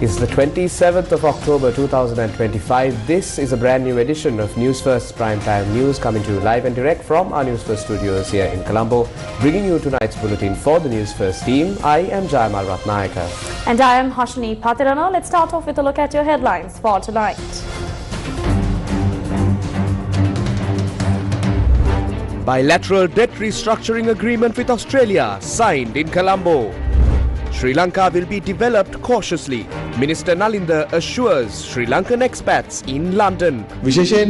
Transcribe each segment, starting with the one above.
It's the 27th of October 2025. This is a brand new edition of Newsfirst Primetime News coming to you live and direct from our Newsfirst studios here in Colombo. Bringing you tonight's bulletin for the Newsfirst team. I am Jayamal Ratnayaka. And I am Hashini Patirana. Let's start off with a look at your headlines for tonight. Bilateral debt restructuring agreement with Australia signed in Colombo. Sri Lanka will be developed cautiously. Minister Nalinda assures Sri Lankan expats in London. විශේෂයෙන්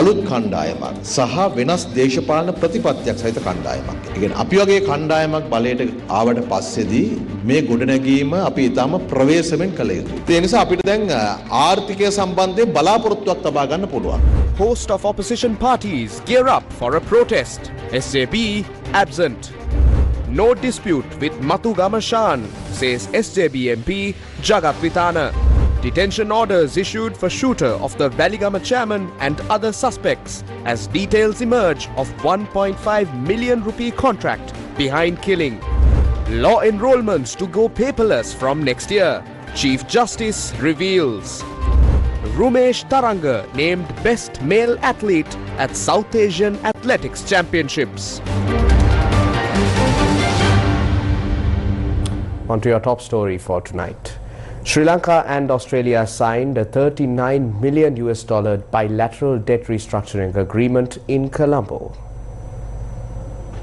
අලුත් කණ්ඩායමක් සහ වෙනස් දේශපාලන ප්‍රතිපත්තියක් සහිත කණ්ඩායමක්. ඒ කියන්නේ අපි වගේ කණ්ඩායමක් බලයට ආවට පස්සේදී මේ ගොඩනැගීම අපි ඊටම ප්‍රවේශමෙන් කළ යුතුයි. ඒ නිසා අපිට දැන් ආර්ථිකය සම්බන්ධයෙන් බලාපොරොත්තුවක් තබා ගන්න පුළුවන්. Host of opposition parties gear up for a protest. SJP absent. No dispute with Mathu Gamashan, says SJB MP Jagat Vitana. Detention orders issued for shooter of the Valigama chairman and other suspects as details emerge of 1.5 million rupee contract behind killing. Law enrollments to go paperless from next year, Chief Justice reveals. Rumesh Taranga named Best Male Athlete at South Asian Athletics Championships. On to your top story for tonight. Sri Lanka and Australia signed a $39 million bilateral debt restructuring agreement in Colombo.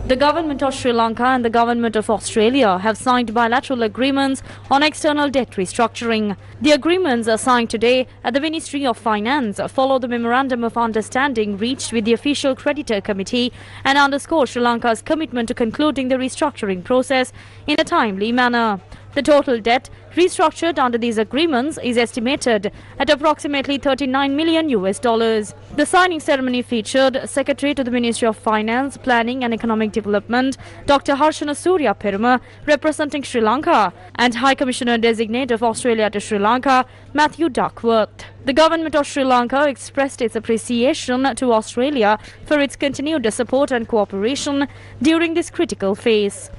The government of Sri Lanka and the government of Australia have signed bilateral agreements on external debt restructuring. The agreements are signed today at the Ministry of Finance follow the memorandum of understanding reached with the official creditor committee and underscore Sri Lanka's commitment to concluding the restructuring process in a timely manner. The total debt restructured under these agreements is estimated at approximately $39 million. The signing ceremony featured Secretary to the Ministry of Finance, Planning and Economic Development, Dr. Harshana Surya Peruma, representing Sri Lanka, and High Commissioner Designate of Australia to Sri Lanka, Matthew Duckworth. The government of Sri Lanka expressed its appreciation to Australia for its continued support and cooperation during this critical phase.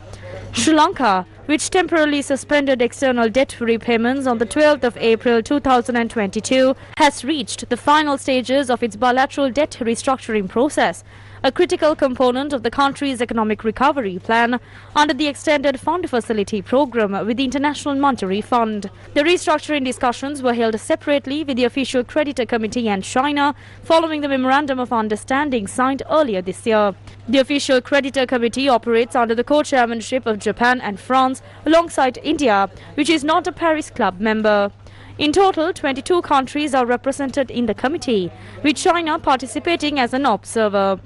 Sri Lanka, which temporarily suspended external debt repayments on the 12th of April 2022, has reached the final stages of its bilateral debt restructuring process, a critical component of the country's economic recovery plan under the Extended Fund Facility program with the International Monetary Fund. The restructuring discussions were held separately with the official creditor committee and China following the memorandum of understanding signed earlier this year. The official creditor committee operates under the co-chairmanship of Japan and France alongside India, which is not a Paris Club member. In total, 22 countries are represented in the committee, with China participating as an observer.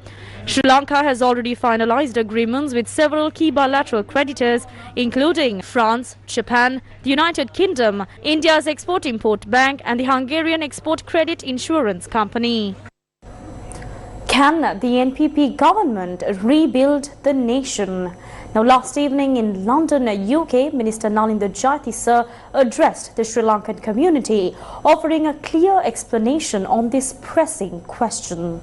Sri Lanka has already finalized agreements with several key bilateral creditors, including France, Japan, the United Kingdom, India's Export-Import Bank and the Hungarian Export Credit Insurance Company. Can the NPP government rebuild the nation? Now, last evening in London, UK, Minister Nalinda Jayatissa addressed the Sri Lankan community, offering a clear explanation on this pressing question.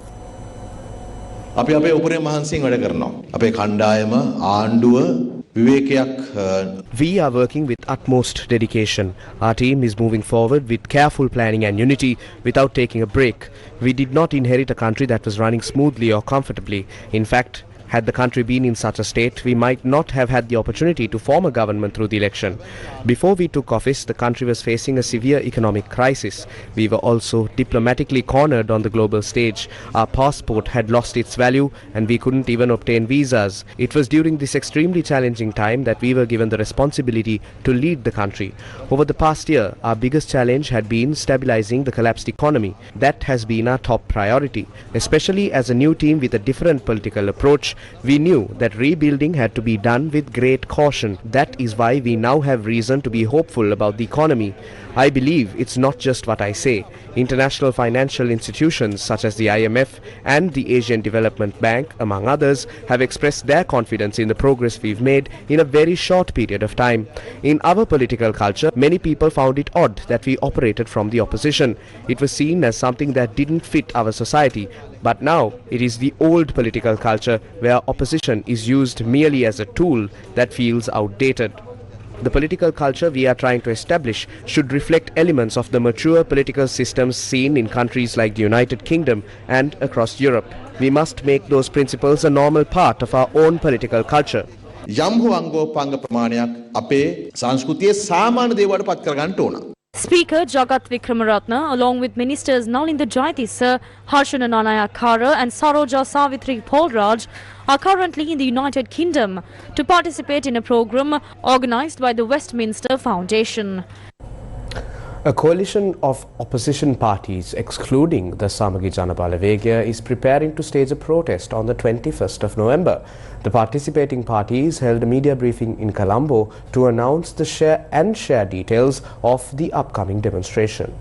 අපි අපේ උපරිම මහන්සියෙන් වැඩ කරනවා. අපේ කණ්ඩායම ආණ්ඩුව විවේකයක් We are working with utmost dedication. Our team is moving forward with careful planning and unity without taking a break. We did not inherit a country that was running smoothly or comfortably. In fact, had the country been in such a state, we might not have had the opportunity to form a government through the election. Before we took office, the country was facing a severe economic crisis. We were also diplomatically cornered on the global stage. Our passport had lost its value and we couldn't even obtain visas. It was during this extremely challenging time that we were given the responsibility to lead the country. Over the past year, our biggest challenge had been stabilizing the collapsed economy. That has been our top priority. Especially as a new team with a different political approach, we knew that rebuilding had to be done with great caution. That is why we now have reason to be hopeful about the economy. I believe it's not just what I say. International financial institutions such as the IMF and the Asian Development Bank, among others, have expressed their confidence in the progress we've made in a very short period of time. In our political culture, many people found it odd that we operated from the opposition. It was seen as something that didn't fit our society. But now it is the old political culture where opposition is used merely as a tool that feels outdated. The political culture we are trying to establish should reflect elements of the mature political systems seen in countries like the United Kingdom and across Europe. We must make those principles a normal part of our own political culture. යම් හෝ අංගෝපාංග ප්‍රමාණයක් අපේ සංස්කෘතියේ සාමාන්‍ය දේවල්ට පත් කරගන්න ඕන. Speaker Jagat Vikramaratne, along with ministers Nalinda Jayatissa, Harshana Nanayakara and Saroja Savitri Polraj, are currently in the United Kingdom to participate in a program organised by the Westminster Foundation. A coalition of opposition parties, excluding the Samagi Jana Balawegaya, is preparing to stage a protest on the 21st of November. The participating parties held a media briefing in Colombo to announce the share details of the upcoming demonstration.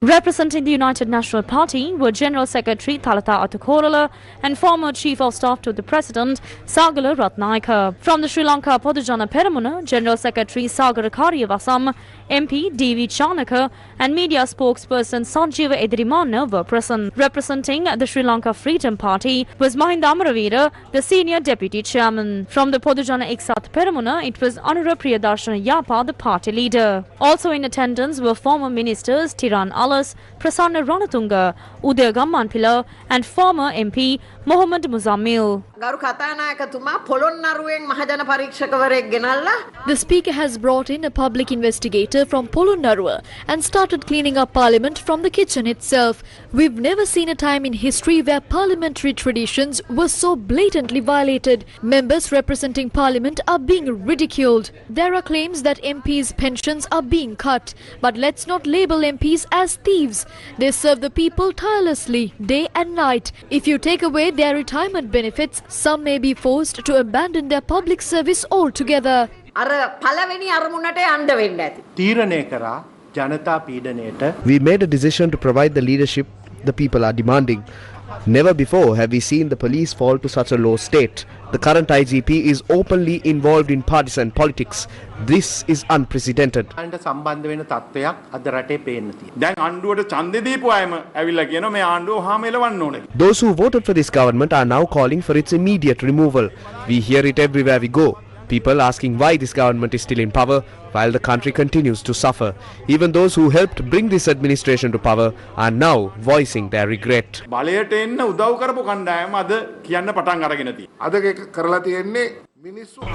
Representing the United National Party were General Secretary Thalata Atukorala and former Chief of Staff to the President Sagala Ratnayaka. From the Sri Lanka Podujana Peramuna, General Secretary Sagara Karyavasam, MP D.V. Chanaka and media spokesperson Sanjeeva Edirimana were present. Representing the Sri Lanka Freedom Party was Mahinda Amaravira, the Senior Deputy Chairman. From the Podujana Iksat Peramuna, it was Anura Priyadarshana Yapa, the party leader. Also in attendance were former ministers Tiran Alas, Prasanna Ranatunga, Udaya Gammanpila and former MP Mohammad Muzammil. The Speaker has brought in a public investigator from Polonnaruwa and started cleaning up Parliament from the kitchen itself. We've never seen a time in history where parliamentary traditions were so blatantly violated. Members representing Parliament are being ridiculed. There are claims that MPs' pensions are being cut. But let's not label MPs as thieves. They serve the people tirelessly, day and night. If you take away their retirement benefits, some may be forced to abandon their public service altogether. We made a decision to provide the leadership the people are demanding. Never before have we seen the police fall to such a low state. The current IGP is openly involved in partisan politics. This is unprecedented. Those who voted for this government are now calling for its immediate removal. We hear it everywhere we go. People asking why this government is still in power while the country continues to suffer. Even those who helped bring this administration to power are now voicing their regret.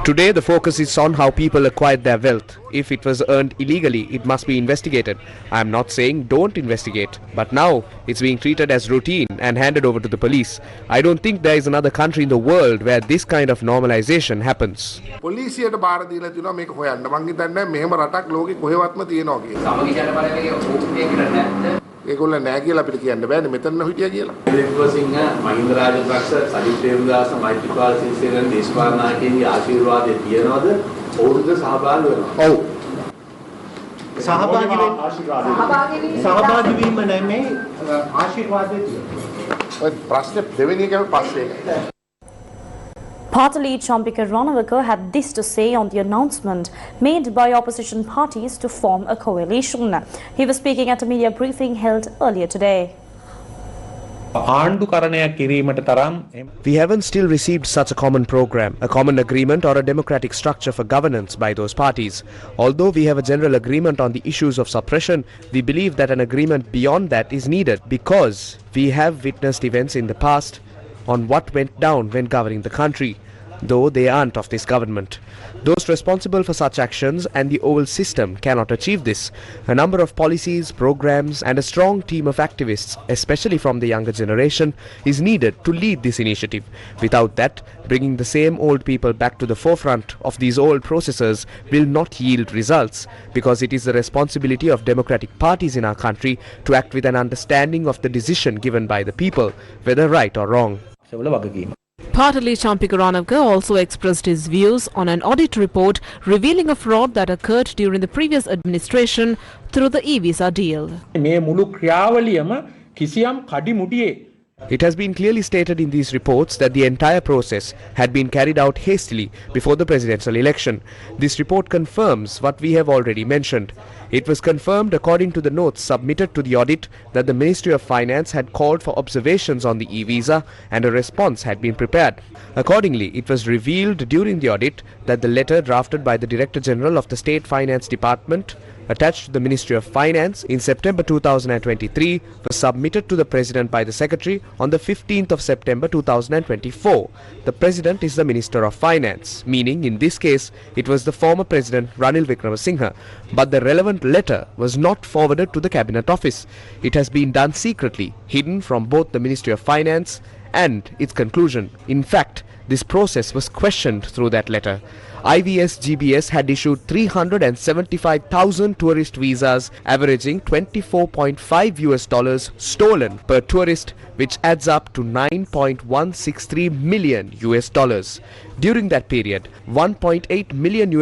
Today the focus is on how people acquired their wealth. If it was earned illegally, it must be investigated. I am not saying don't investigate, but now it's being treated as routine and handed over to the police. I don't think there is another country in the world where this kind of normalization happens. ඒගොල්ල නෑ කියලා අපිට කියන්න බෑනේ මෙතන හිටියා කියලා. සිංහ මහින්ද රාජපක්ෂ සජිත් ප්‍රේමදාස මෛත්‍රීපාල සිරිසේන දේශපාලන නායකයන්ගේ ආශිර්වාදය තියනවාද? ඔවුන්ද සහභාගී වෙනවා. ඔව්. සහභාගී වීම නෙමෙයි ආශිර්වාදය තියෙනවා. ඔය ප්‍රශ්නේ දෙවෙනි එකම පස්සේ. Party lead Champika Ranawaka had this to say on the announcement made by opposition parties to form a coalition. He was speaking at a media briefing held earlier today. We haven't still received such a common program, a common agreement or a democratic structure for governance by those parties. Although we have a general agreement on the issues of suppression, we believe that an agreement beyond that is needed because we have witnessed events in the past on what went down when governing the country, though they aren't of this government. Those responsible for such actions and the old system cannot achieve this. A number of policies, programs and a strong team of activists, especially from the younger generation, is needed to lead this initiative. Without that, bringing the same old people back to the forefront of these old processes will not yield results, because it is the responsibility of democratic parties in our country to act with an understanding of the decision given by the people, whether right or wrong. Party leader Champika Ranawaka also expressed his views on an audit report revealing a fraud that occurred during the previous administration through the e-visa deal. It has been clearly stated in these reports that the entire process had been carried out hastily before the presidential election. This report confirms what we have already mentioned. It was confirmed according to the notes submitted to the audit that the Ministry of Finance had called for observations on the e-visa and a response had been prepared. Accordingly, it was revealed during the audit that the letter drafted by the Director General of the State Finance Department attached to the Ministry of Finance in September 2023 was submitted to the President by the Secretary on the 15th of September 2024. The President is the Minister of Finance, meaning in this case it was the former President Ranil Wickremesinghe, but the relevant letter was not forwarded to the Cabinet Office. It has been done secretly, hidden from both the Ministry of Finance and its conclusion. In fact, this process was questioned through that letter. IVS-GBS had issued 375,000 tourist visas averaging $24.5 stolen per tourist, which adds up to $9.163 million. During that period, $1.8 million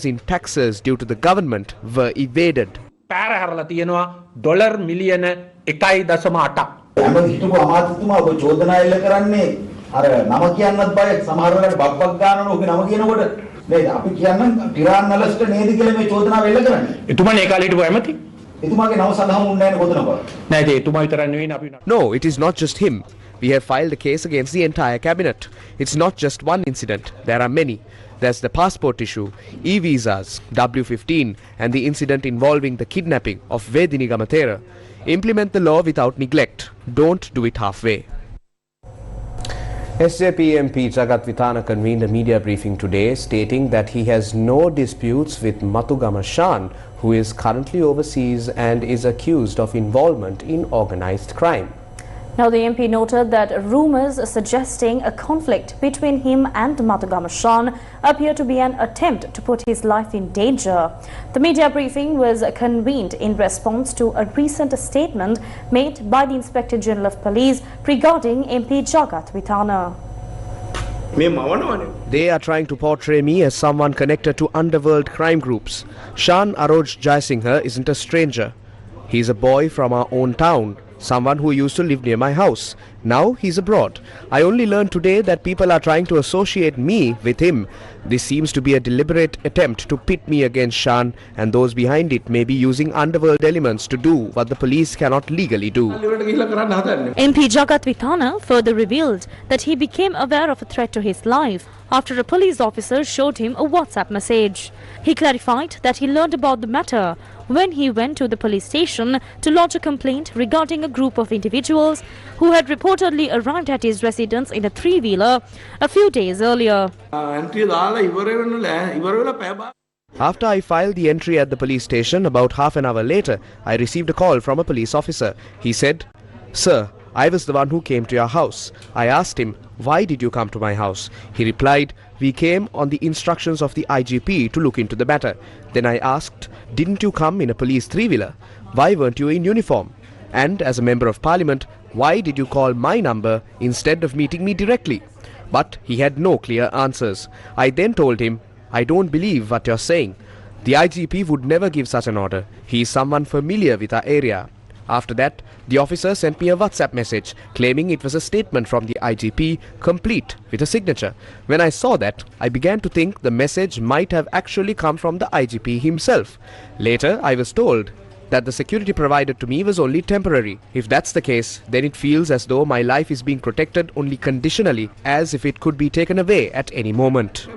in taxes due to the government were evaded. $1.8 මිලියන 1.8ක් හැම හිටපු අමාත්‍යතුමා ඔය චෝදනා එල්ල කරන්නේ අර නම කියන්නත් බය සමහර වෙලාවට බබ්බක් ගන්නවනේ ඔගේ නම කියනකොට මේ අපි කියන්නේ ටිරාන් නලස්ට නේද කියලා මේ චෝදනාව එල්ල කරන්නේ. එතුමානේ ඒ කාලේ හිටපු ඇමති. එතුමාගේ නම සඳහන් වුණේ නැහැ කොතනකවත්. නෑ ඒ එතුමා විතරක් නෙවෙයි අපි. No, it is not just him. We have filed a case against the entire cabinet. It's not just one incident. There are many. There's the passport issue, e-visas, W15 and the incident involving the kidnapping of Vedini Gamathera. Implement the law without neglect. Don't do it halfway. SJP MP Jagat Vitana convened a media briefing today stating that he has no disputes with Mathugama Shan, who is currently overseas and is accused of involvement in organized crime. Now, the MP noted that rumours suggesting a conflict between him and Mathugama Shan appear to be an attempt to put his life in danger. The media briefing was convened in response to a recent statement made by the Inspector General of Police regarding MP Jagat Vitana. They are trying to portray me as someone connected to underworld crime groups. Shan Aroj Jaisinghe isn't a stranger. He's a boy from our own town. Someone who used to live near my house. Now he's abroad. I only learned today that people are trying to associate me with him. This seems to be a deliberate attempt to pit me against Shan, and those behind it may be using underworld elements to do what the police cannot legally do. MP Jagat Vitana further revealed that he became aware of a threat to his life after a police officer showed him a WhatsApp message. He clarified that he learned about the matter when he went to the police station to lodge a complaint regarding a group of individuals who had reportedly arrived at his residence in a three-wheeler a few days earlier. After I filed the entry at the police station, about half an hour later, I received a call from a police officer. He said, "Sir, I was the one who came to your house." I asked him, "Why did you come to my house?" He replied, "We came on the instructions of the IGP to look into the matter." Then I asked, "Didn't you come in a police three-wheeler? Why weren't you in uniform? And as a member of parliament, why did you call my number instead of meeting me directly?" But he had no clear answers. I then told him, "I don't believe what you're saying. The IGP would never give such an order. He is someone familiar with our area." After that, the officer sent me a WhatsApp message claiming it was a statement from the IGP, complete with a signature. When I saw that, I began to think the message might have actually come from the IGP himself. Later, I was told that the security provided to me was only temporary. If that's the case, then it feels as though my life is being protected only conditionally, as if it could be taken away at any moment.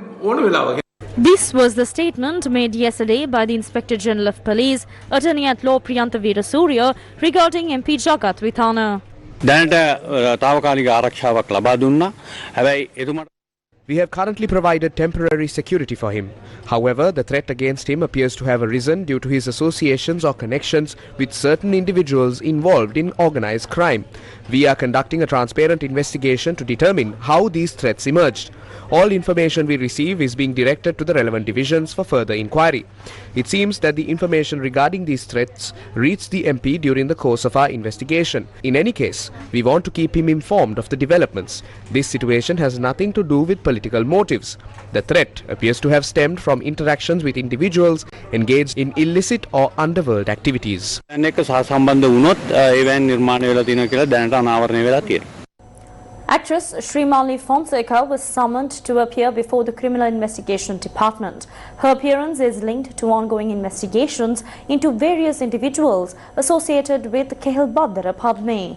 This was the statement made yesterday by the Inspector General of Police, Attorney at Law Priyantha Veerasurya, regarding MP Jagat Vitana. දැනට තාවකාලික ආරක්ෂාවක් ලබා දුන්නා. හැබැයි එතුමාට We have currently provided temporary security for him. However, the threat against him appears to have arisen due to his associations or connections with certain individuals involved in organized crime. We are conducting a transparent investigation to determine how these threats emerged. All information we receive is being directed to the relevant divisions for further inquiry. It seems that the information regarding these threats reached the MP during the course of our investigation. In any case, we want to keep him informed of the developments. This situation has nothing to do with political motives. The threat appears to have stemmed from interactions with individuals engaged in illicit or underworld activities. දැන් එක සහසම්බන්ධ වුණොත් ඒවෙන් නිර්මාණය වෙලා තියෙනවා කියලා දැනට අනාවරණය වෙලා තියෙනවා. Actress Srimali Fonseca was summoned to appear before the Criminal Investigation Department. Her appearance is linked to ongoing investigations into various individuals associated with Kehil Badara Padme.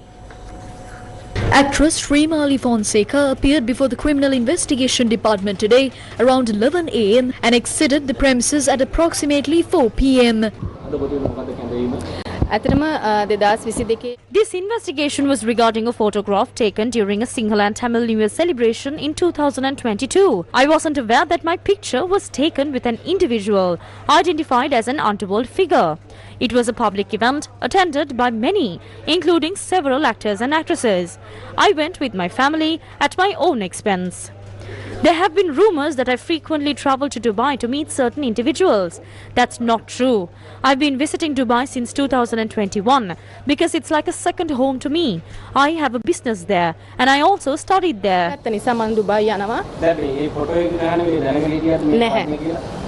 Actress Srimali Fonseca appeared before the Criminal Investigation Department today around 11 a.m. and exited the premises at approximately 4 p.m. This investigation was regarding a photograph taken during a Sinhala and Tamil New Year celebration in 2022. I wasn't aware that my picture was taken with an individual identified as an underworld figure. It was a public event attended by many, including several actors and actresses. I went with my family at my own expense. There have been rumors that I frequently travel to Dubai to meet certain individuals. That's not true. I've been visiting Dubai since 2021 because it's like a second home to me. I have a business there and I also studied there.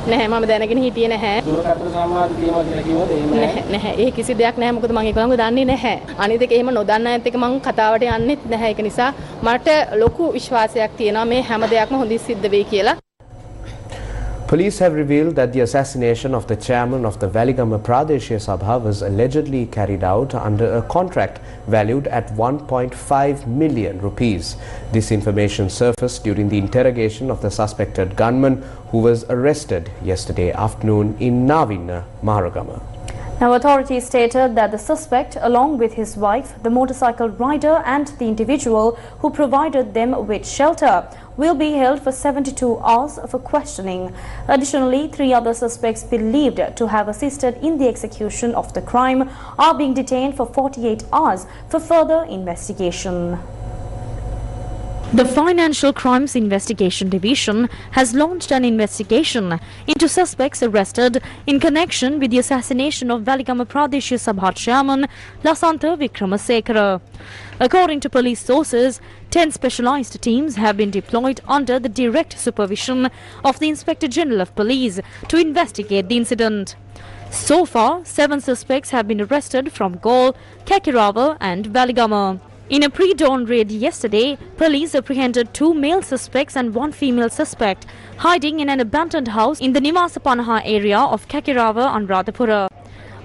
නැහැ මම දැනගෙන හිටියේ නැහැ දුරකථන සම්වාද තියෙනවද කියලා කිව්වද එහෙම නැහැ නැහැ ඒ කිසි දෙයක් නැහැ මොකද මම ඒකම දන්නේ නැහැ අනිත් එක එහෙම නොදන්න අයත් එක්ක මම කතාවට යන්නෙත් නැහැ ඒක නිසා මට ලොකු විශ්වාසයක් තියෙනවා මේ හැම දෙයක්ම හොඳින් සිද්ධ වෙයි කියලා. Police have revealed that the assassination of the chairman of the Valigama Pradeshya Sabha was allegedly carried out under a contract valued at 1.5 million rupees. This information surfaced during the interrogation of the suspected gunman who was arrested yesterday afternoon in Navinna, Maharagama. Now, authorities stated that the suspect, along with his wife, the motorcycle rider and the individual who provided them with shelter, will be held for 72 hours for questioning. Additionally, 3 other suspects believed to have assisted in the execution of the crime are being detained for 48 hours for further investigation. The Financial Crimes Investigation Division has launched an investigation into suspects arrested in connection with the assassination of Valigama Pradeshya Sabha chairman Lasantha Vikramasekara. According to police sources, 10 specialized teams have been deployed under the direct supervision of the Inspector General of Police to investigate the incident. So far, 7 suspects have been arrested from Galle, Kakirava and Valigama. In a pre-dawn raid yesterday, police apprehended 2 male suspects and 1 female suspect hiding in an abandoned house in the Nimasapanaha area of Kakirava and Radhapura.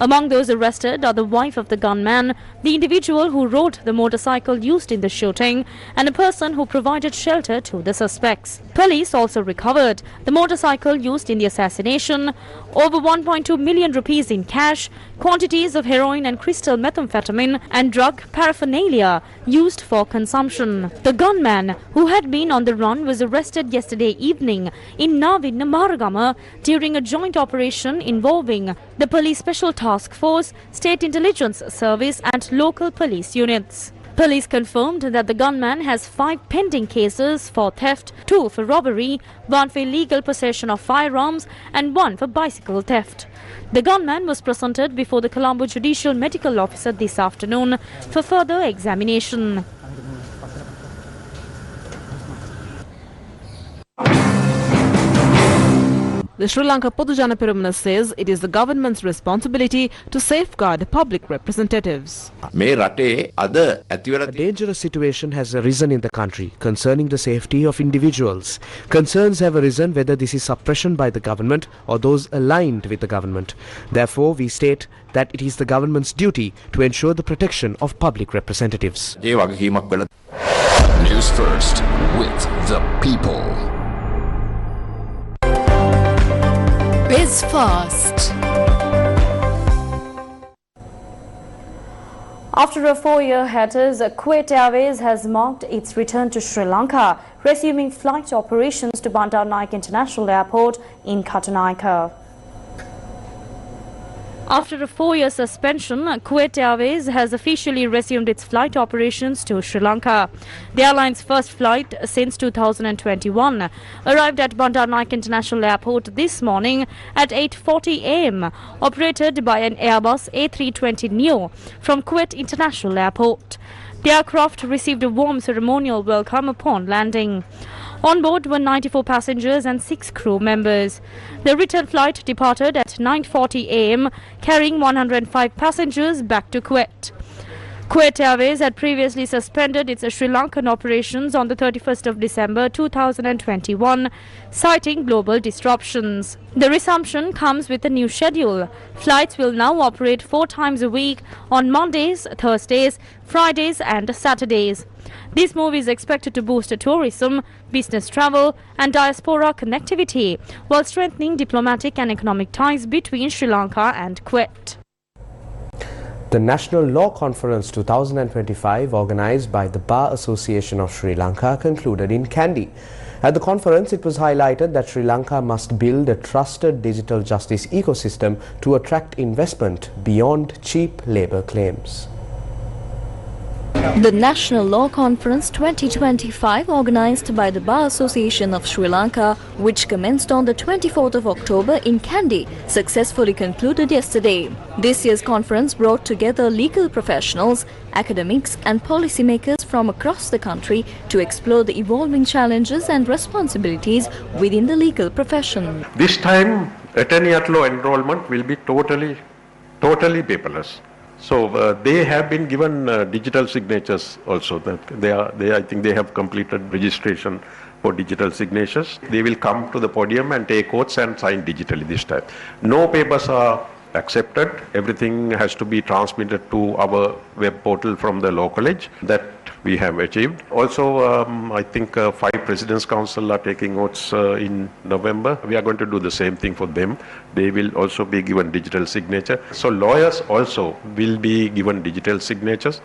Among those arrested are the wife of the gunman, the individual who rode the motorcycle used in the shooting, and a person who provided shelter to the suspects. Police also recovered the motorcycle used in the assassination, over 1.2 million rupees in cash, quantities of heroin and crystal methamphetamine, and drug paraphernalia used for consumption. The gunman, who had been on the run, was arrested yesterday evening in Navinna, Maharagama during a joint operation involving the Police Special Task Force, State Intelligence Service and local police units. Police confirmed that the gunman has 5 pending cases for theft, 2 for robbery, 1 for illegal possession of firearms and 1 for bicycle theft. The gunman was presented before the Colombo Judicial Medical Officer this afternoon for further examination. The Sri Lanka Podujana Peramuna says it is the government's responsibility to safeguard public representatives. A dangerous situation has arisen in the country concerning the safety of individuals. Concerns have arisen whether this is suppression by the government or those aligned with the government. Therefore, we state that it is the government's duty to ensure the protection of public representatives. News First with the people. Is fast. After a 4-year hiatus, Kuwait Airways has marked its return to Sri Lanka, resuming flight operations to Bandar Naik International Airport in Katunayake. After a 4-year suspension, Kuwait Airways has officially resumed its flight operations to Sri Lanka. The airline's first flight since 2021 arrived at Bandar Naik International Airport this morning at 8:40 a.m, operated by an Airbus A320neo from Kuwait International Airport. The aircraft received a warm ceremonial welcome upon landing. On board were 94 passengers and 6 crew members. The return flight departed at 9:40 a.m, carrying 105 passengers back to Kuwait. Kuwait Airways had previously suspended its Sri Lankan operations on the 31st of December 2021, citing global disruptions. The resumption comes with a new schedule. Flights will now operate 4 times a week on Mondays, Thursdays, Fridays and Saturdays. This move is expected to boost tourism, business travel and diaspora connectivity, while strengthening diplomatic and economic ties between Sri Lanka and Kuwait. The National Law Conference 2025, organised by the Bar Association of Sri Lanka, concluded in Kandy. At the conference, it was highlighted that Sri Lanka must build a trusted digital justice ecosystem to attract investment beyond cheap labour claims. The National Law Conference 2025, organised by the Bar Association of Sri Lanka, which commenced on the 24th of October in Kandy, successfully concluded yesterday. This year's conference brought together legal professionals, academics and policymakers from across the country to explore the evolving challenges and responsibilities within the legal profession. This time, attorney at law enrollment will be totally paperless. So they have been given digital signatures also. That I think they have completed registration for digital signatures. They will come to the podium and take oaths and sign digitally this time. No papers are accepted. Everything has to be transmitted to our web portal from the law college. That we have achieved. Also, I think 5 President's Council are taking oaths in November. We are going to do the same thing for them. They will also be given digital signature. So lawyers also will be given digital signatures,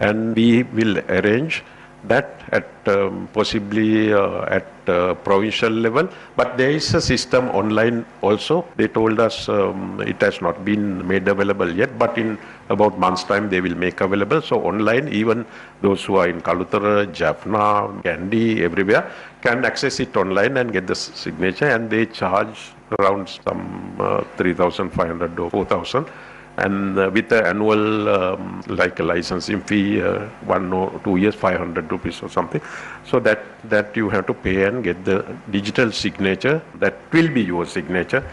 and we will arrange that at possibly at provincial level. But there is a system online also. They told us it has not been made available yet, but in about month's time they will make available. So online, even those who are in Kalutara, Jaffna, Kandy, everywhere can access it online and get the signature, and they charge around some 3,500 or 4,000. And with the annual like a licensing fee, 1 or 2 years, 500 rupees or something. So that you have to pay and get the digital signature. That will be your signature,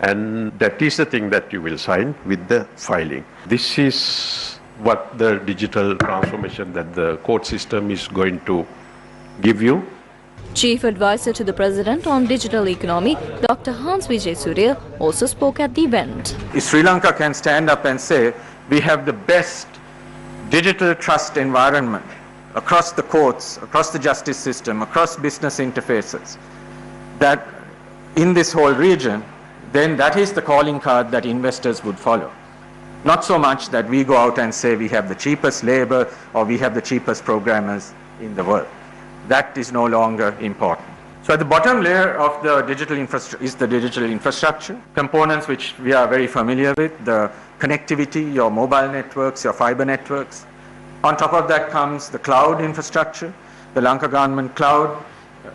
and that is the thing that you will sign with the filing. This is what the digital transformation that the court system is going to give you. Chief Advisor to the President on Digital Economy, Dr. Hans Vijay Surya, also spoke at the event. If Sri Lanka can stand up and say, we have the best digital trust environment across the courts, across the justice system, across business interfaces, that in this whole region, then that is the calling card that investors would follow. Not so much that we go out and say we have the cheapest labor or we have the cheapest programmers in the world. That is no longer important. So at the bottom layer of the digital infrastructure is the digital infrastructure, components which we are very familiar with, the connectivity, your mobile networks, your fiber networks. On top of that comes the cloud infrastructure, the Lanka government cloud,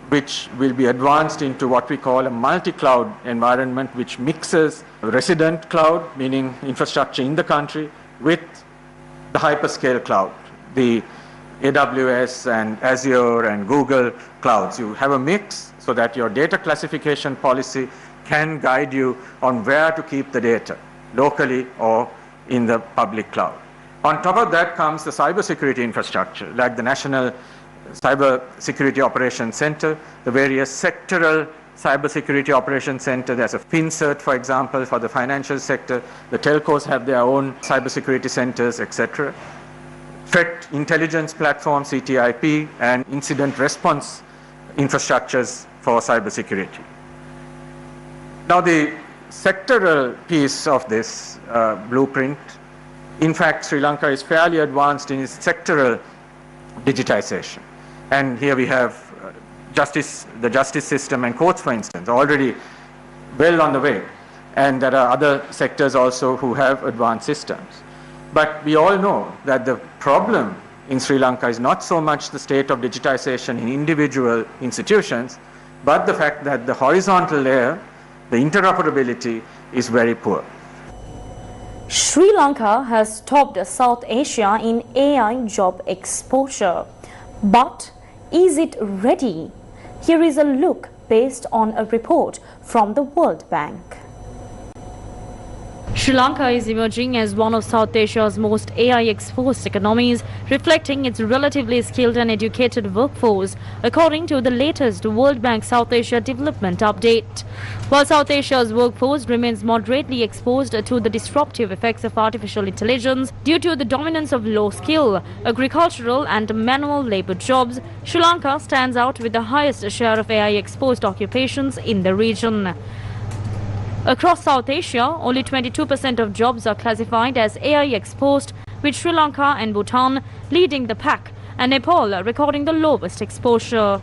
which will be advanced into what we call a multi-cloud environment, which mixes resident cloud, meaning infrastructure in the country, with the hyperscale cloud, the AWS and Azure and Google clouds. You have a mix so that your data classification policy can guide you on where to keep the data, locally or in the public cloud. On top of that comes the cybersecurity infrastructure, like the National Cyber Security Operations Center, the various sectoral cybersecurity operations center. There's a FinCert, for example, for the financial sector. The telcos have their own cybersecurity centers, etc. Threat intelligence platform, CTIP, and incident response infrastructures for cybersecurity. Now the sectoral piece of this blueprint, in fact, Sri Lanka is fairly advanced in its sectoral digitization. And here we have the justice system and courts, for instance, already well on the way. And there are other sectors also who have advanced systems. But we all know that the problem in Sri Lanka is not so much the state of digitization in individual institutions, but the fact that the horizontal layer, the interoperability, is very poor. Sri Lanka has topped South Asia in AI job exposure. But is it ready? Here is a look based on a report from the World Bank. Sri Lanka is emerging as one of South Asia's most AI-exposed economies, reflecting its relatively skilled and educated workforce, according to the latest World Bank South Asia Development Update. While South Asia's workforce remains moderately exposed to the disruptive effects of artificial intelligence due to the dominance of low-skill, agricultural and manual labor jobs, Sri Lanka stands out with the highest share of AI-exposed occupations in the region. Across South Asia, only 22% of jobs are classified as AI-exposed, with Sri Lanka and Bhutan leading the pack, and Nepal recording the lowest exposure.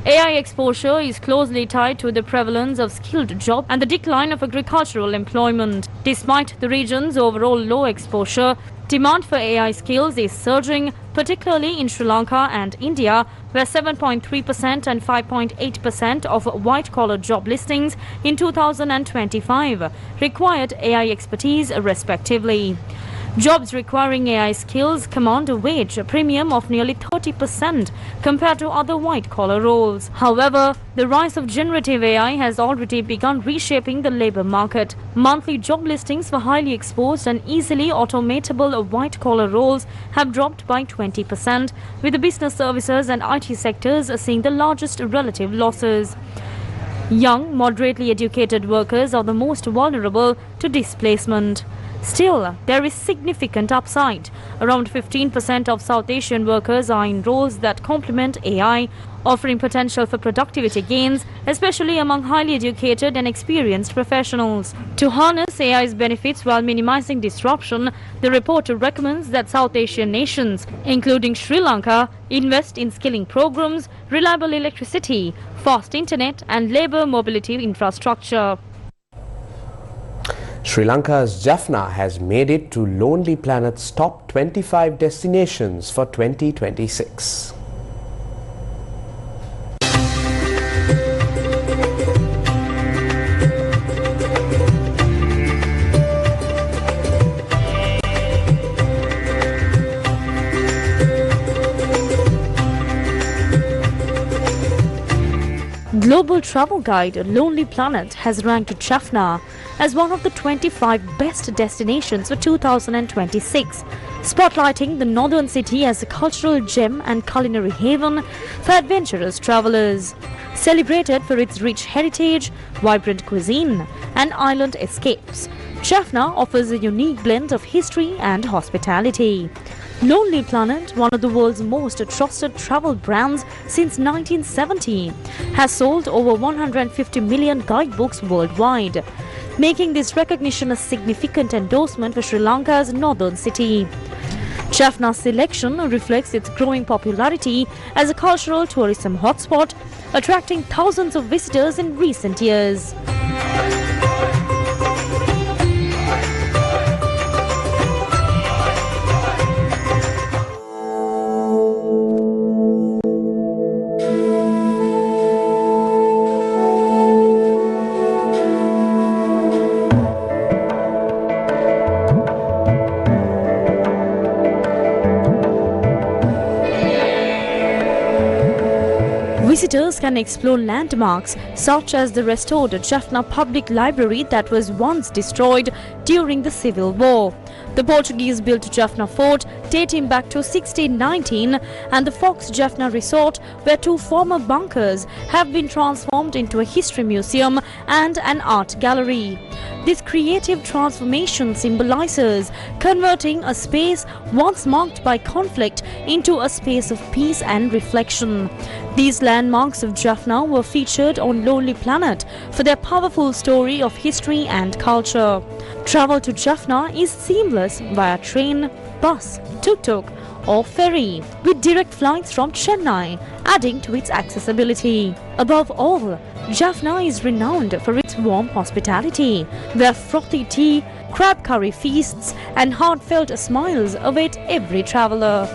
AI exposure is closely tied to the prevalence of skilled jobs and the decline of agricultural employment. Despite the region's overall low exposure, demand for AI skills is surging, particularly in Sri Lanka and India, where 7.3% and 5.8% of white-collar job listings in 2025 required AI expertise, respectively. Jobs requiring AI skills command a wage premium of nearly 30% compared to other white-collar roles. However, the rise of generative AI has already begun reshaping the labor market. Monthly job listings for highly exposed and easily automatable white-collar roles have dropped by 20%, with the business services and IT sectors seeing the largest relative losses. Young, moderately educated workers are the most vulnerable to displacement. Still, there is significant upside. Around 15% of South Asian workers are in roles that complement AI, offering potential for productivity gains, especially among highly educated and experienced professionals. To harness AI's benefits while minimizing disruption, the report recommends that South Asian nations, including Sri Lanka, invest in skilling programs, reliable electricity, fast internet, and labor mobility infrastructure. Sri Lanka's Jaffna has made it to Lonely Planet's top 25 destinations for 2026. Global travel guide Lonely Planet has ranked Jaffna as one of the 25 best destinations for 2026, spotlighting the northern city as a cultural gem and culinary haven for adventurous travelers. Celebrated for its rich heritage, vibrant cuisine, and island escapes, Jaffna offers a unique blend of history and hospitality. Lonely Planet, one of the world's most trusted travel brands since 1970, has sold over 150 million guidebooks worldwide, making this recognition a significant endorsement for Sri Lanka's northern city. Jaffna's selection reflects its growing popularity as a cultural tourism hotspot, attracting thousands of visitors in recent years. Visitors can explore landmarks such as the restored Jaffna Public Library that was once destroyed during the Civil War, the Portuguese-built Jaffna Fort dating back to 1619, and the Fox Jaffna Resort, where two former bunkers have been transformed into a history museum and an art gallery. This creative transformation symbolizes converting a space once marked by conflict into a space of peace and reflection. These landmarks of Jaffna were featured on Lonely Planet for their powerful story of history and culture. Travel to Jaffna is seamless via train, bus, tuk-tuk or ferry, with direct flights from Chennai, adding to its accessibility. Above all, Jaffna is renowned for its warm hospitality, where frothy tea, crab curry feasts and heartfelt smiles await every traveller.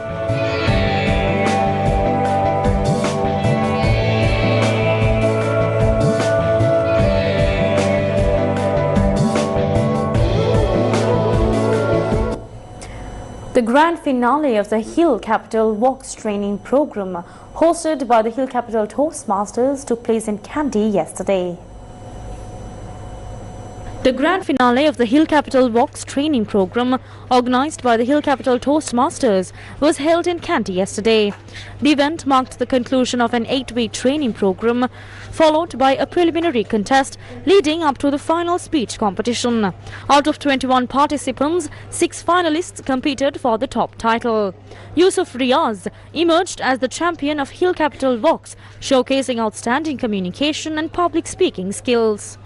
The grand finale of the Hill Capital Walks training program, hosted by the Hill Capital Toastmasters, took place in Kandy yesterday. The grand finale of the Hill Capital Walks training program, organised by the Hill Capital Toastmasters, was held in Kandy yesterday. The event marked the conclusion of an 8-week training program, followed by a preliminary contest leading up to the final speech competition. Out of 21 participants, 6 finalists competed for the top title. Yusuf Riaz emerged as the champion of Hill Capital Walks, showcasing outstanding communication and public speaking skills.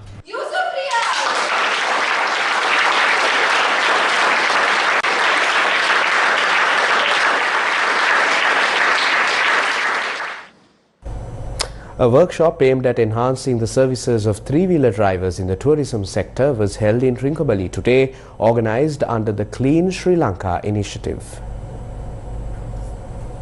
A workshop aimed at enhancing the services of three-wheeler drivers in the tourism sector was held in Trincomalee today, organised under the Clean Sri Lanka initiative.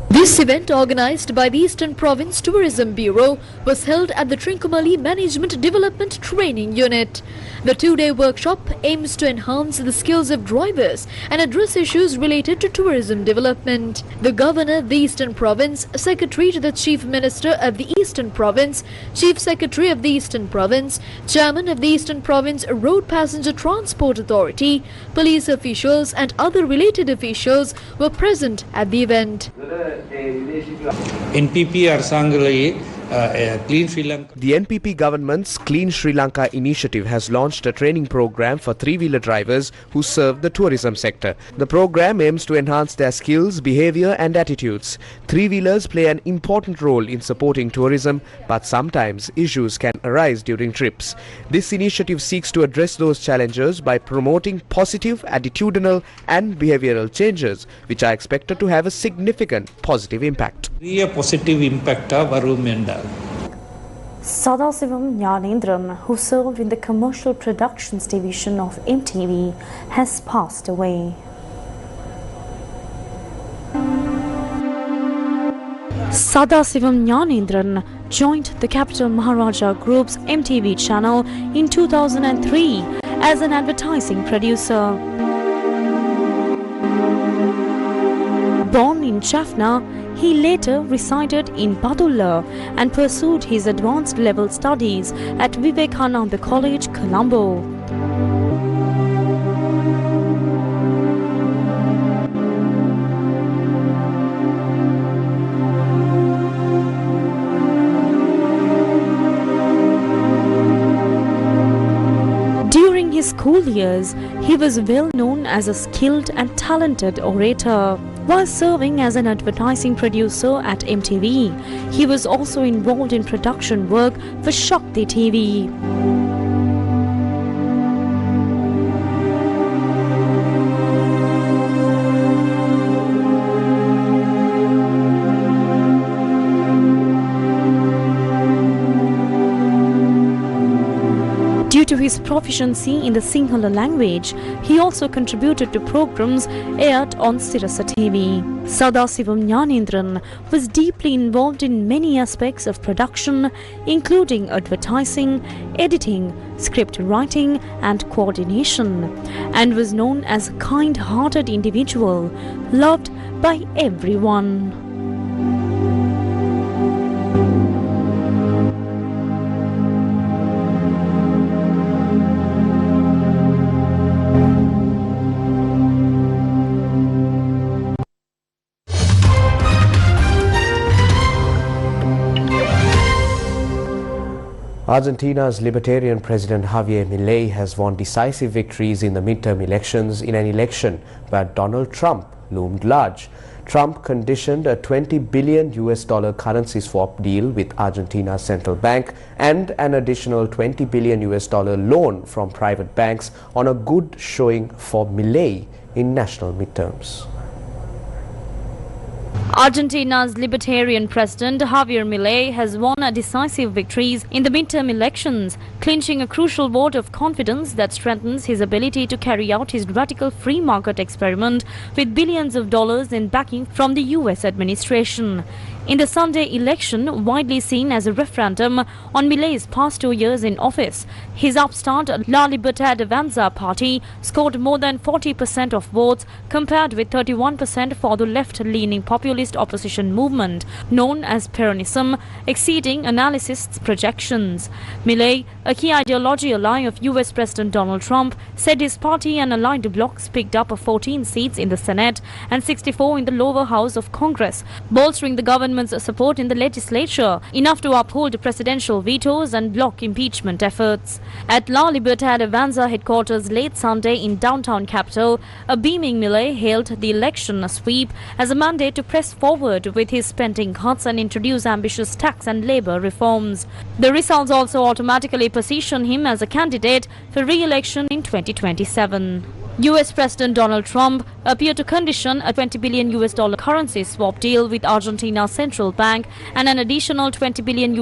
This event, organised by the Eastern Province Tourism Bureau, was held at the Trincomalee Management Development Training Unit. The 2-day workshop aims to enhance the skills of drivers and address issues related to tourism development. The Governor of the Eastern Province, Secretary to the Chief Minister of the Eastern Province, Chief Secretary of the Eastern Province, Chairman of the Eastern Province Road Passenger Transport Authority, police officials and other related officials were present at the event. NPP Arsangalaye Clean Sri Lanka. The NPP government's Clean Sri Lanka initiative has launched a training program for three-wheeler drivers who serve the tourism sector. The program aims to enhance their skills, behavior and attitudes. Three-wheelers play an important role in supporting tourism, but sometimes issues can arise during trips. This initiative seeks to address those challenges by promoting positive attitudinal and behavioral changes, which are expected to have a significant positive impact. A positive impact varumenda. Sadasivam Jnanendran, who served in the commercial productions division of MTV, has passed away. Sadasivam Jnanendran joined the Capital Maharaja Group's MTV channel in 2003 as an advertising producer. Born in Jaffna, he later resided in Badulla and pursued his advanced level studies at Vivekananda College, Colombo. During his school years, he was well known as a skilled and talented orator. While serving as an advertising producer at MTV, he was also involved in production work for Shakti TV. Due to his proficiency in the Sinhala language, he also contributed to programs aired on Sirasa TV. Sadasivam Jnanendran was deeply involved in many aspects of production, including advertising, editing, script writing and coordination, and was known as a kind-hearted individual, loved by everyone. Argentina's Libertarian President Javier Milei has won decisive victories in the midterm elections in an election where Donald Trump loomed large. Trump conditioned a $20 billion currency swap deal with Argentina's central bank and an additional $20 billion loan from private banks on a good showing for Milei in national midterms. Argentina's Libertarian President Javier Milei has won decisive victories in the midterm elections, clinching a crucial vote of confidence that strengthens his ability to carry out his radical free market experiment with billions of dollars in backing from the US administration. in the Sunday election, widely seen as a referendum on Milei's past 2 years in office. His upstart La Libertad Avanza party scored more than 40% of votes, compared with 31% for the left-leaning populist opposition movement known as Peronism, exceeding analysts' projections. Milei, a key ideology ally of US President Donald Trump, said his party and aligned blocs picked up 14 seats in the Senate and 64 in the lower house of Congress, bolstering the government's support in the legislature, enough to uphold presidential vetoes and block impeachment efforts. At La Libertad Avanza headquarters late Sunday in downtown capital, a beaming Milei hailed the election sweep as a mandate to press forward with his spending cuts and introduce ambitious tax and labor reforms. The results also automatically position him as a candidate for re-election in 2027. US President Donald Trump appeared to condition a $20 billion currency swap deal with Argentina's central bank and an additional $20 billion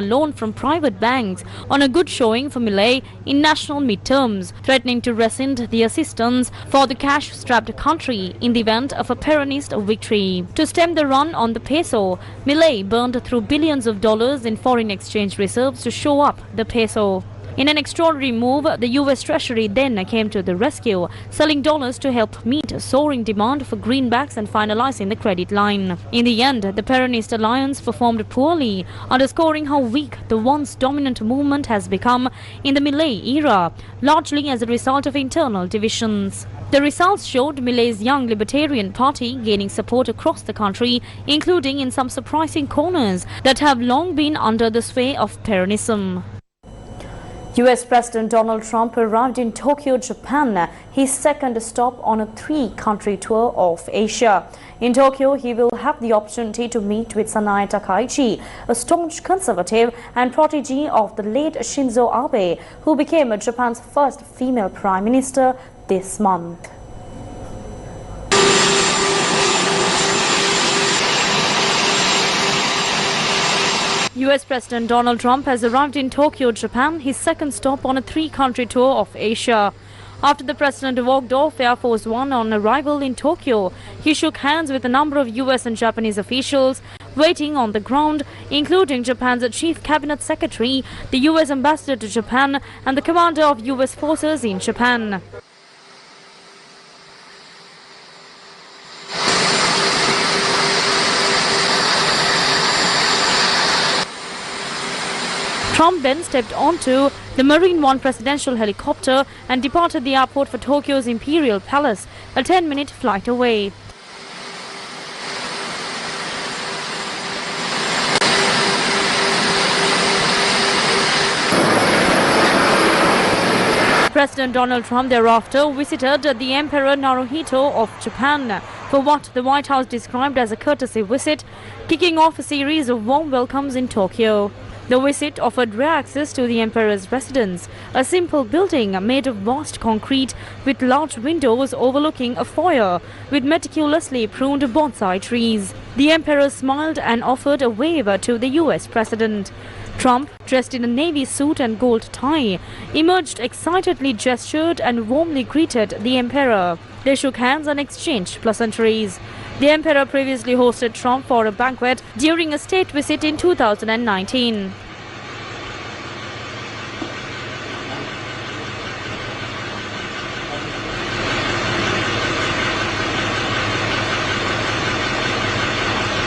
loan from private banks on a good showing for Milei in national midterms, threatening to rescind the assistance for the cash-strapped country in the event of a Peronist victory. To stem the run on the peso, Milei burned through billions of dollars in foreign exchange reserves to shore up the peso. In an extraordinary move, the US Treasury then came to the rescue, selling dollars to help meet soaring demand for greenbacks and finalizing the credit line. In the end, the Peronist alliance performed poorly, underscoring how weak the once dominant movement has become in the Milei era, largely as a result of internal divisions. The results showed Milei's young Libertarian Party gaining support across the country, including in some surprising corners that have long been under the sway of Peronism. US President Donald Trump arrived in Tokyo, Japan, his second stop on a 3-country tour of Asia. In Tokyo, he will have the opportunity to meet with Sanae Takaichi, a staunch conservative and protege of the late Shinzo Abe, who became Japan's first female prime minister this month. US President Donald Trump has arrived in Tokyo, Japan, his second stop on a 3-country tour of Asia. After the president walked off Air Force One on arrival in Tokyo, he shook hands with a number of US and Japanese officials waiting on the ground, including Japan's Chief Cabinet Secretary, the US Ambassador to Japan, and the commander of US forces in Japan. Trump then stepped onto the Marine One presidential helicopter and departed the airport for Tokyo's Imperial Palace, a 10-minute flight away. President Donald Trump thereafter visited the Emperor Naruhito of Japan for what the White House described as a courtesy visit, kicking off a series of warm welcomes in Tokyo. The visit offered rare access to the emperor's residence, a simple building made of vast concrete with large windows overlooking a foyer with meticulously pruned bonsai trees. The emperor smiled and offered a wave to the US president. Trump, dressed in a navy suit and gold tie, emerged excitedly gestured and warmly greeted the emperor. They shook hands and exchanged pleasantries. The emperor previously hosted Trump for a banquet during a state visit in 2019.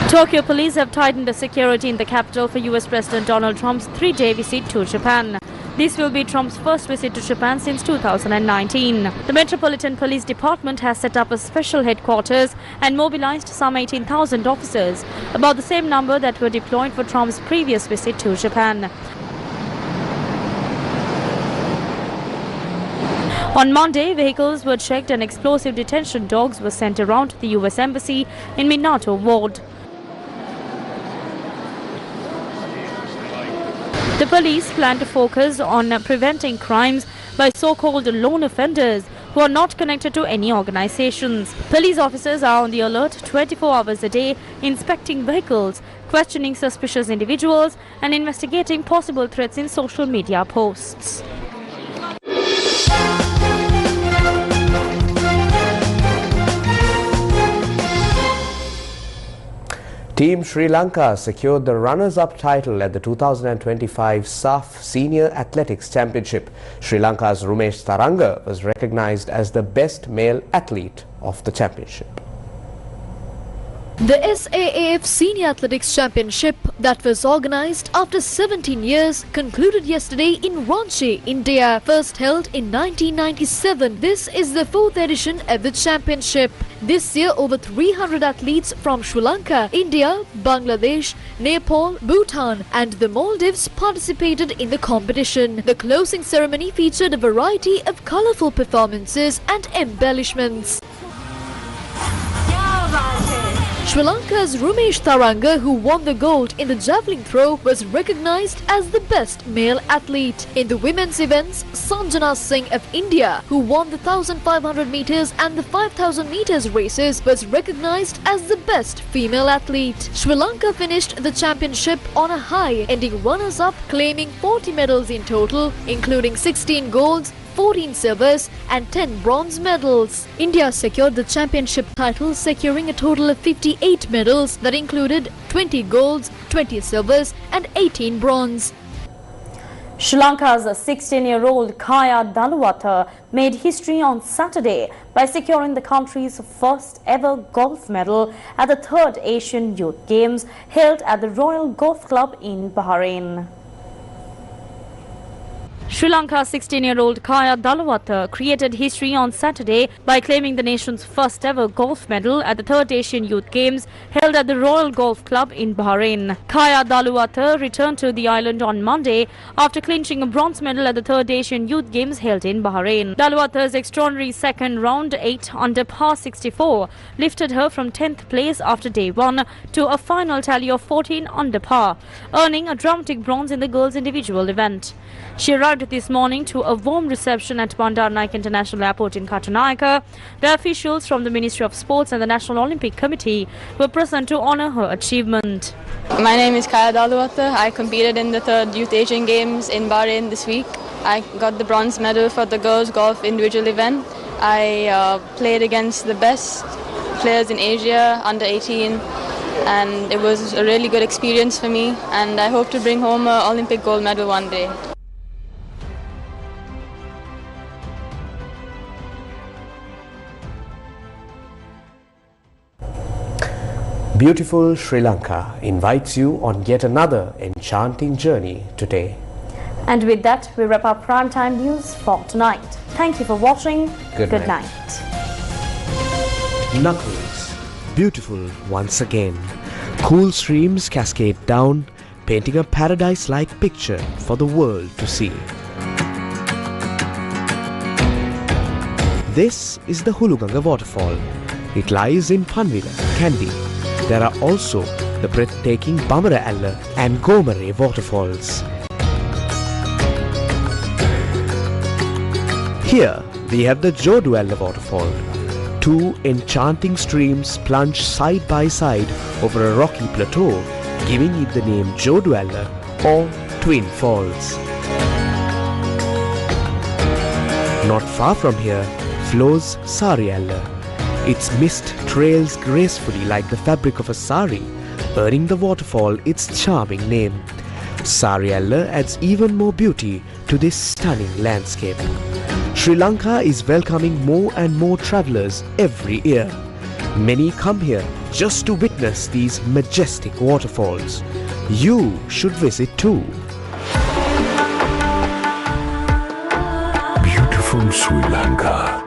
Tokyo police have tightened the security in the capital for US President Donald Trump's 3-day visit to Japan. This will be Trump's first visit to Japan since 2019. The Metropolitan Police Department has set up a special headquarters and mobilized some 18,000 officers, about the same number that were deployed for Trump's previous visit to Japan. On Monday, vehicles were checked and explosive detention dogs were sent around the US Embassy in Minato Ward. The police plan to focus on preventing crimes by so-called lone offenders who are not connected to any organizations. Police officers are on the alert 24 hours a day, inspecting vehicles, questioning suspicious individuals, and investigating possible threats in social media posts. Team Sri Lanka secured the runners-up title at the 2025 SAF Senior Athletics Championship. Sri Lanka's Rumesh Tharanga was recognized as the best male athlete of the championship. The SAAF Senior Athletics Championship that was organised after 17 years concluded yesterday in Ranchi, India. First held in 1997, this is the 4th edition of the championship. This year, over 300 athletes from Sri Lanka, India, Bangladesh, Nepal, Bhutan and the Maldives participated in the competition. The closing ceremony featured a variety of colourful performances and embellishments. Sri Lanka's Rumesh Tharanga, who won the gold in the javelin throw, was recognized as the best male athlete. In the women's events, Sanjana Singh of India, who won the 1500 meters and the 5000 meters races, was recognized as the best female athlete. Sri Lanka finished the championship on a high, ending runners-up, claiming 40 medals in total, including 16 golds, 14 silvers and 10 bronze medals. India secured the championship title, securing a total of 58 medals that included 20 golds, 20 silvers and 18 bronze. Sri Lanka's 16-year-old Kaya Daluwata made history on Saturday by securing the country's first ever golf medal at the 3rd Asian Youth Games held at the Royal Golf Club in Bahrain. Sri Lanka's 16-year-old Kaya Daluwata created history on Saturday by claiming the nation's first ever golf medal at the 3rd Asian Youth Games held at the Royal Golf Club in Bahrain. Kaya Daluwata returned to the island on Monday after clinching a bronze medal at the 3rd Asian Youth Games held in Bahrain. Daluwata's extraordinary second round 8 under par 64 lifted her from 10th place after day 1 to a final tally of 14 under par, earning a dramatic bronze in the girls' individual event. She arrived this morning to a warm reception at Bandaranaike International Airport in Katunayake, where officials from the Ministry of Sports and the National Olympic Committee were present to honour her achievement. My name is Kaya Daluwata. I competed in the 3rd Youth Asian Games in Bahrain this week. I got the bronze medal for the girls golf individual event. I played against the best players in Asia, under 18, and it was a really good experience for me, and I hope to bring home an Olympic gold medal one day. Beautiful Sri Lanka invites you on yet another enchanting journey today. And with that, we wrap up Primetime News for tonight. Thank you for watching. Good night. Knuckles, beautiful once again. Cool streams cascade down, painting a paradise-like picture for the world to see. This is the Huluganga waterfall. It lies in Panvila, Kandy. There are also the breathtaking Bamara Alla and Gomare waterfalls. Here we have the Jodu Alla waterfall. Two enchanting streams plunge side by side over a rocky plateau, giving it the name Jodu Alla or Twin Falls. Not far from here flows Sari Alla. Its mist trails gracefully like the fabric of a sari, earning the waterfall its charming name. Sari Alla adds even more beauty to this stunning landscape. Sri Lanka is welcoming more and more travellers every year. Many come here just to witness these majestic waterfalls. You should visit too. Beautiful Sri Lanka.